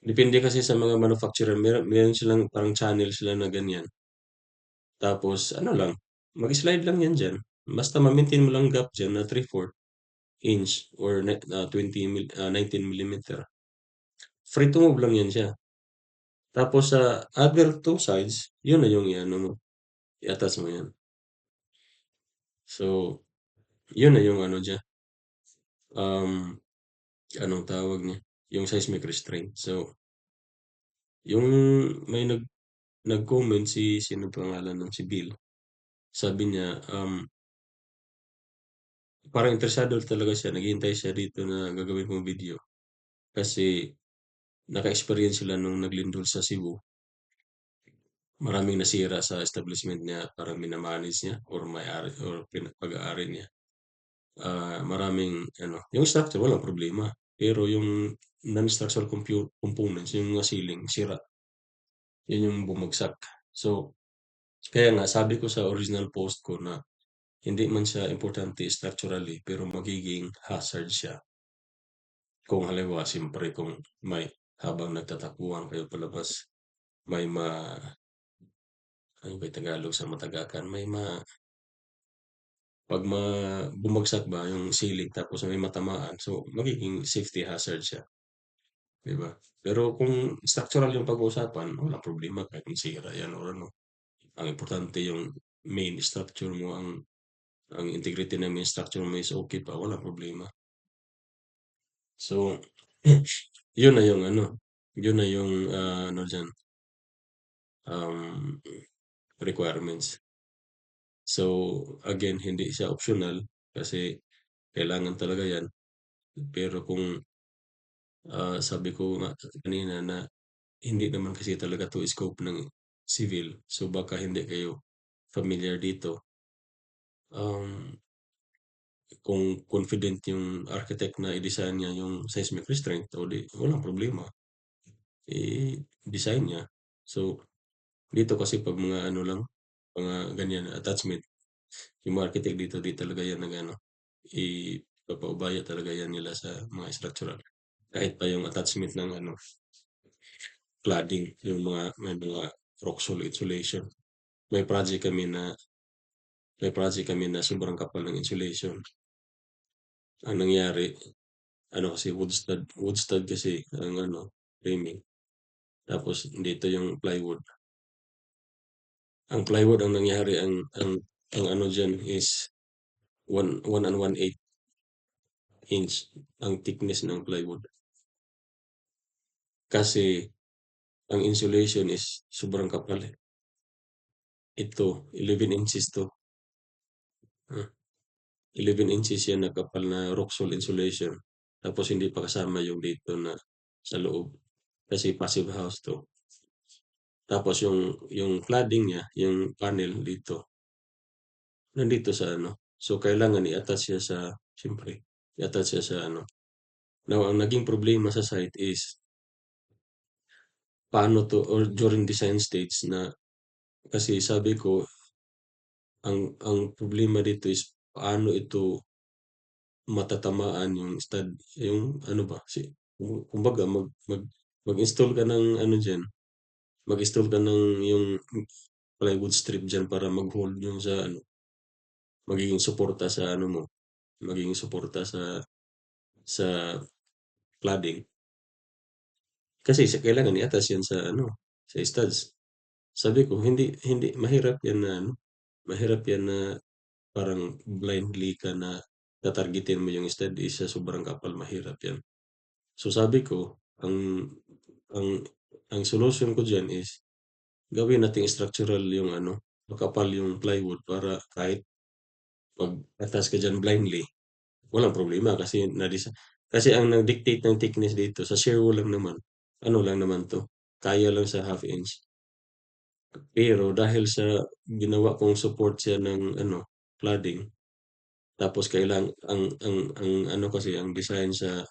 depende kasi sa mga manufacturer, meron silang parang channel sila na ganyan. Tapos, ano lang, mag-slide lang yan dyan. Basta ma-maintain mo lang gap dyan na 3/4 inch or 19 millimeter. Free to move lang yan siya. Tapos sa other two sides, yun na yung i-ano mo, i-attach mo yan. So, yun na yung ano diyan, um, anong tawag niya, yung seismic restraint. So, yung may nag-comment sino pangalan nun, si Bill. Sabi niya, parang interesado talaga siya, naghihintay siya dito na gagawin kong video. Kasi naka-experience sila nung naglindol sa Cebu. Maraming nasira sa establishment niya, parang mina-manage niya or may-ari or pag-aari niya. Maraming ano, yung structure walang problema. Pero yung non-structural components, yung mga ceiling, sira. Yun yung bumagsak. So, kaya nga sabi ko sa original post ko na hindi man siya importante structurally, pero magiging hazard siya. Kung halimbawa, siyempre kung may habang nagtatakbuhan kayo palabas, may ano ba yung Tagalog sa matagakan, pag bumagsak ba yung ceiling tapos may matamaan, so magiging safety hazard siya, di ba? Pero kung structural yung pag-uusapan, walang problema kahit masira yan or ano. Ang importante yung main structure mo, ang integrity ng main structure mo is okay pa, walang problema. So, yun na yung ano, yun na yung ano diyan, um, requirements. So, again, hindi siya optional kasi kailangan talaga yan. Pero kung sabi ko nga kanina na hindi naman kasi talaga 'to scope ng civil, so baka hindi kayo familiar dito. Um, kung confident yung architect na i-design niya yung seismic restraint, o di walang problema, i-design niya. So, dito kasi 'pag mga ano lang, mga ganyan attachment, yung mga architect dito di talaga yan nag-ano, ipapaubaya talaga yan nila sa mga structural. Kahit pa yung attachment ng ano, cladding, yung may mga rock-wool insulation. May project kami na sobrang kapal ng insulation. Ang nangyari, ano kasi wood stud kasi ang ano, framing. Tapos dito yung plywood. Ang plywood ang nangyari, ang ano diyan is 1 and 1/8 inch ang thickness ng plywood. Kasi ang insulation is sobrang kapal eh. Ito, 11 inches 'to. Ah, 11 inches yan na kapal na rock wool insulation. Tapos hindi pa kasama yung dito na sa loob. kasi passive house 'to. Tapos yung cladding niya, yung panel dito, nandito sa ano. So kailangan i-attach siya sa siyempre, i-attach siya sa ano. Now ang naging problema sa site is paano 'to or during design stage na kasi sabi ko ang problema dito is paano ito matatamaan yung ano ba, kumbaga mag-install ka ng ano diyan, mag-install ka ng yung plywood strip diyan para mag-hold yung sa ano, magiging suporta sa ano mo, magiging suporta sa cladding. Kasi kailangan i-attach yan sa ano, sa studs. Sabi ko hindi hindi mahirap yan na ano, mahirap yan na parang blindly ka na tatargetin mo yung stud is sa sobrang kapal, mahirap yan. So sabi ko, ang ang solution ko diyan is gawin nating structural yung ano, makapal yung plywood para kahit mag-attach ka diyan blindly, walang problema kasi kasi ang nag-dictate ng thickness dito sa shear wall lang naman, ano lang naman 'to, kaya lang sa half inch. Pero dahil sa ginawa kong support siya ng ano, cladding, tapos ang ano kasi ang design sa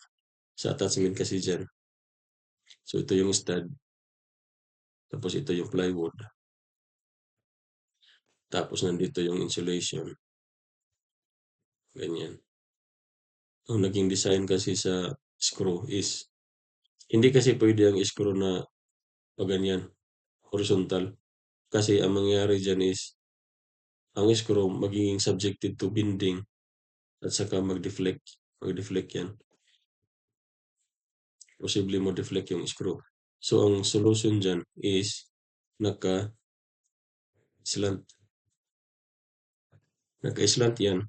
attachment kasi diyan. So ito yung stud, tapos ito yung plywood, tapos nandito yung insulation, ganyan. Ang naging design kasi sa screw is hindi kasi pwede ang screw na paganyan, horizontal. Kasi ang mangyayari diyan is ang screw magiging subjected to bending at saka mag-deflect yan. Posible mo-deflect yung screw. So ang solution diyan is naka-slant. Naka-slant yan,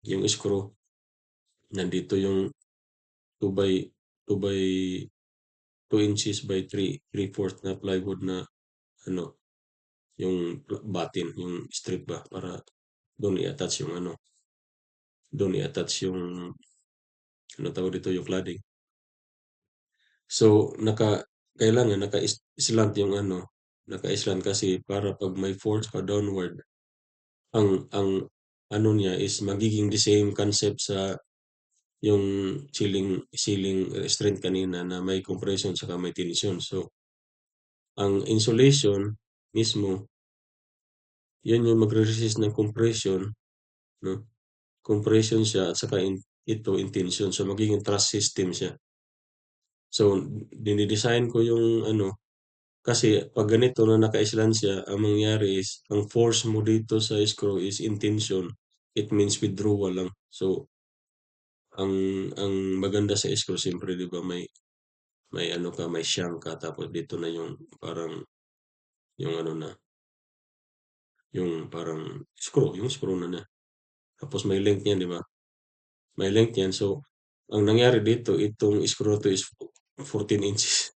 yung screw. Nandito yung 2 by 2 by 2 inches by 3/4 na plywood na ano, yung batten, yung strip ba para doon i-attach yung ano, doon i-attach yung ano tawag dito, yung cladding. So kailangan naka-slant yung ano, naka-slant kasi para 'pag may force pa downward, ang ano niya is magiging the same concept sa yung ceiling strength kanina na may compression saka may tension. So ang insulation mismo, yun yung magre-resist ng compression 'no, compression siya at saka ito in tension. So magiging truss system siya. So dinidesign ko yung ano, kasi 'pag ganito na naka-slant siya, ang mangyayari is ang force mo dito sa screw is in tension. It means withdrawal lang. So ang ang maganda sa screw siyempre 'di ba may ano ka, may shank ka tapos dito na yung parang yung ano na, yung parang yung screw na. Tapos may length yan 'di ba? May length yan. So ang nangyari dito, itong screw to is 14 inches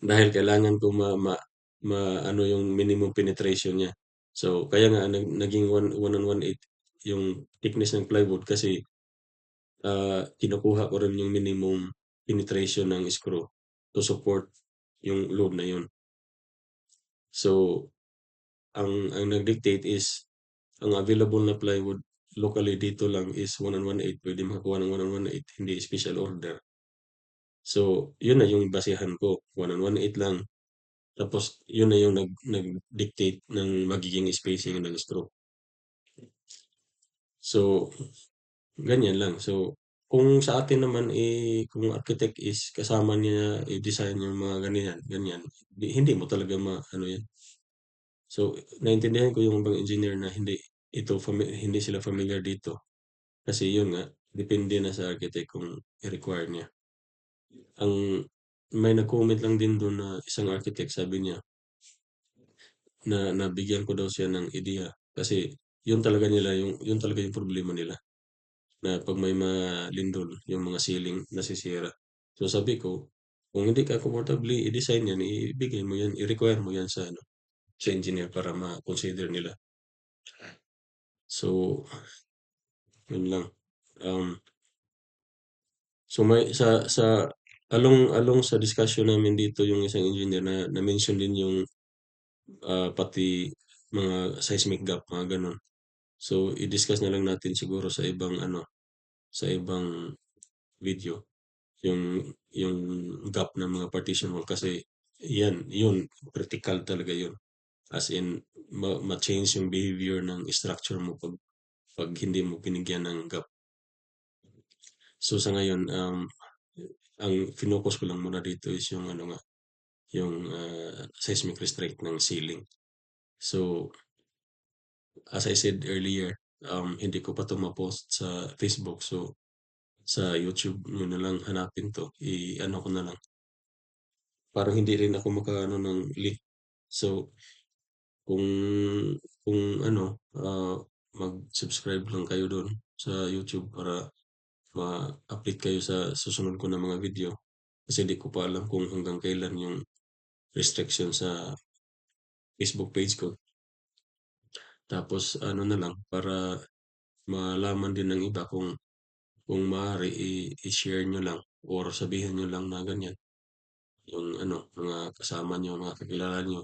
dahil kailangan ko ano yung minimum penetration niya. So kaya nga naging 1/1/8 yung thickness ng plywood kasi kinukuha ko rin yung minimum penetration ng screw to support yung load na yun. So ang nag-dictate is ang available na plywood locally dito lang is 1/1/8, pwede makakuha ng 1/1/8, hindi special order. So yun na yung basehan ko, 1/1/8 lang. Tapos yun na yung nag-dictate ng magiging spacing ng screw. So ganyan lang. So kung sa atin naman, kung architect is kasama niya i-design yung mga ganyan, ganyan, hindi mo talaga ma-ano yan. So naintindihan ko yung ibang engineer na hindi sila familiar dito. Kasi yun nga, depende na sa architect kung i-require niya. Ang may nag-comment lang din dun na isang architect, sabi niya na nabigyan ko daw siya ng ideya kasi yun talaga yung problema nila na 'pag may lindol yung mga ceiling nasisira. So sabi ko, kung hindi ka komportable i-design yan, ibigay mo yan, i-require mo yan sa ano, sa engineer para ma-consider nila. So yun lang. Um, so may sa along sa discussion namin dito yung isang engineer na-mention din yung pati mga seismic gap, mga gano'n. So, i-discuss na lang natin siguro sa ibang ano, sa ibang video yung gap ng mga partition wall kasi yun critical talaga yun. As in ma-change yung behavior ng structure mo pag hindi mo binigyan ng gap. So sa ngayon, ang focus ko lang muna dito is yung ano nga, yung seismic restrict ng ceiling. So as I said earlier, hindi ko pa 'to ma-post sa Facebook. So sa YouTube niyo na lang hanapin 'to, i-ano ko na lang, parang hindi rin ako makaano ng link. So kung kung ano, mag-subscribe lang kayo dun sa YouTube para ma-update kayo sa susunod ko na mga video. Kasi di ko pa alam kung hanggang kailan yung restriction sa Facebook page ko. Tapos ano na lang, para malaman din ng iba kung maaari i-share nyo lang or sabihin nyo lang na ganyan. Yung ano, mga kasama nyo, mga kakilala nyo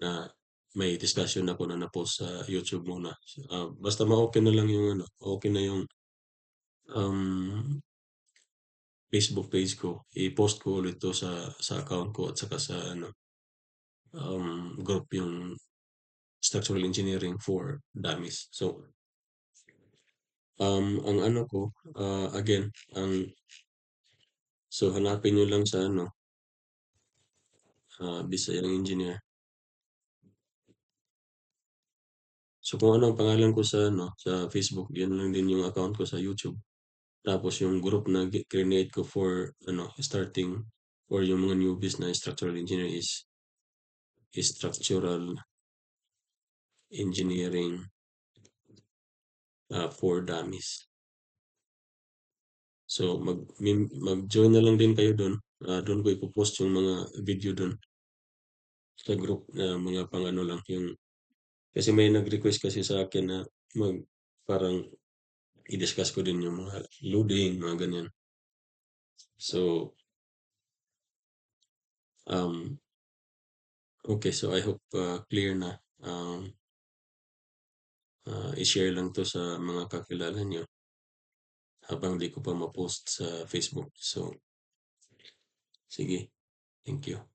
na may discussion ako na na-post sa YouTube muna. Basta ma-open na lang yung ano, okay na yung um, Facebook page ko. I-post ko ulit to sa account ko at saka sa ano, group yung structural engineering for dummies. So, ang ano ko, again, so hanapin nyo lang sa ano, Bisayang Engineer. So kung ano ang pangalan ko sa ano, sa Facebook, yun lang din yung account ko sa YouTube. Tapos yung group na create ko for ano, starting or yung mga newbies na structural engineer is structural engineering for dummies. So mag-join na lang din kayo doon. Doon ko ipo-post yung mga video doon sa group na mga pang-ano lang yung kasi may nag-request kasi sa akin na mag parang i-discuss ko din yung mga loading, mga ganyan. So, um, okay. So I hope clear na. I-share lang to sa mga kakilala nyo habang di ko pa ma-post sa Facebook. So, sige. Thank you.